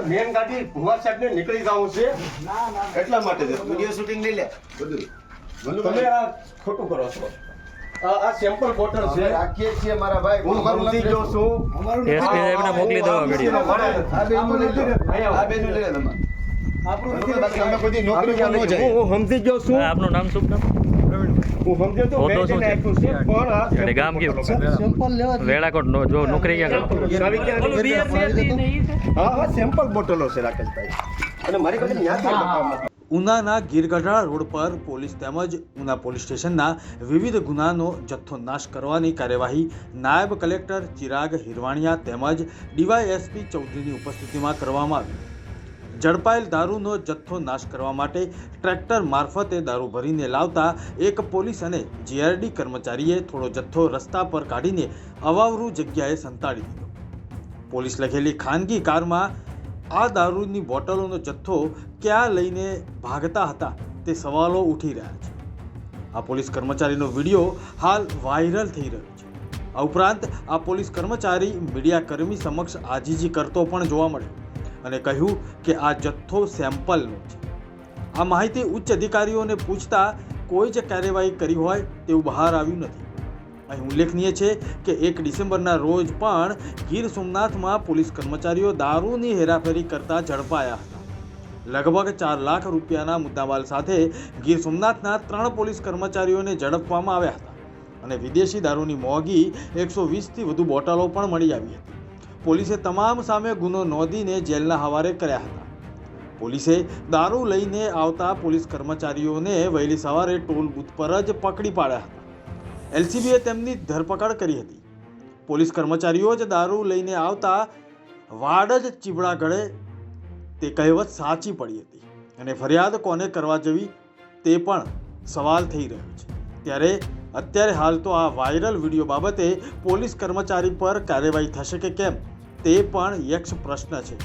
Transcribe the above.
Main ગાડી ભુવા સાહેબ ને નીકળી જવું છે એટલા માટે વિડિયો શૂટિંગ લઈ લે બધું તમે આ ખોટું કરો છો આ સેમ્પલ બોટલ છે રાખીએ છીએ મારા ભાઈ હું સમજી ગયો છું એસપી સાહેબને મોકલી દેવા વિડિયો આ બેનું લઈ લે તમે આપણું નથી બાકી અમે કોઈ નોકરી પર ન જાય હું સમજી ગયો છું આપનું નામ શું નામ હું સમજ્યો તો હોદ્દો શું છે? આપ્યું છે પણ આ અને ગામ કયું વેળાકોટ જો નોકરી ક્યાં કરો આવી ક્યાં હા સેમ્પલ બોટલો છે રાકેશભાઈ અને મારી પાસે ન્યાથી ઉનાના ગીરગઢડા રોડ પર પોલીસ તેમજ ઉના પોલીસ સ્ટેશનના વિવિધ ગુનાનો જથ્થો નાશ કરવાની કાર્યવાહી નાયબ કલેક્ટર ચિરાગ હિરવાણિયા તેમજ ડીવાયએસપી ચૌધરીની ઉપસ્થિતિમાં કરવામાં આવી. ઝડપાયેલ દારૂનો જથ્થો નાશ કરવા માટે ટ્રેક્ટર મારફતે દારૂ ભરીને લાવતા એક પોલીસ અને જીઆરડી કર્મચારીએ થોડો જથ્થો રસ્તા પર કાઢીને અવાવરૂ જગ્યાએ સંતાડી દીધો. પોલીસ લખેલી ખાનગી કારમાં આ દારૂની બોટલોનો જથ્થો ક્યાં લઈને ભાગતા હતા તે સવાલો ઉઠી રહ્યા છે. આ પોલીસ કર્મચારીનો વિડીયો હાલ વાયરલ થઈ રહ્યો છે. આ ઉપરાંત આ પોલીસ કર્મચારી મીડિયાકર્મી સમક્ષ આજીજી કરતો પણ જોવા મળ્યો અને કહ્યું કે આ જથ્થો સેમ્પલનો છે. આ માહિતી ઉચ્ચ અધિકારીઓને પૂછતા કોઈ જ કાર્યવાહી કરી હોય તેવું બહાર આવ્યું નથી. અહીં ઉલ્લેખનીય છે કે 1 ડિસેમ્બરના રોજ પણ ગીર સોમનાથમાં પોલીસ કર્મચારીઓ દારૂની હેરાફેરી કરતા ઝડપાયા હતા. લગભગ 4 લાખ રૂપિયાના મુદ્દામાલ સાથે ગીર સોમનાથના 3 પોલીસ કર્મચારીઓને ઝડપવામાં આવ્યા હતા અને વિદેશી દારૂની મોંઘી 120થી વધુ બોટલો પણ મળી આવી હતી. પોલીસે તમામ સામે ગુનો નોંધીને જેલના હવાલે કર્યા હતા. પોલીસે દારૂ લઈને આવતા પોલીસ કર્મચારીઓને વહેલી સવારે ટોલ બૂથ પર જ પકડી પાડ્યા હતા. એલસીબીએ તેમની ધરપકડ કરી હતી. પોલીસ કર્મચારીઓ જ દારૂ લઈને આવતા વાડ જ ચીબડા ગળે તે કહેવત સાચી પડી હતી અને ફરિયાદ કોને કરવા જવી તે પણ સવાલ થઈ રહ્યો છે. ત્યારે અત્યારે હાલ તો આ વાયરલ વિડીયો બાબતે પોલીસ કર્મચારી પર કાર્યવાહી થશે કે કેમ તે પણ યક્ષ પ્રશ્ન છે.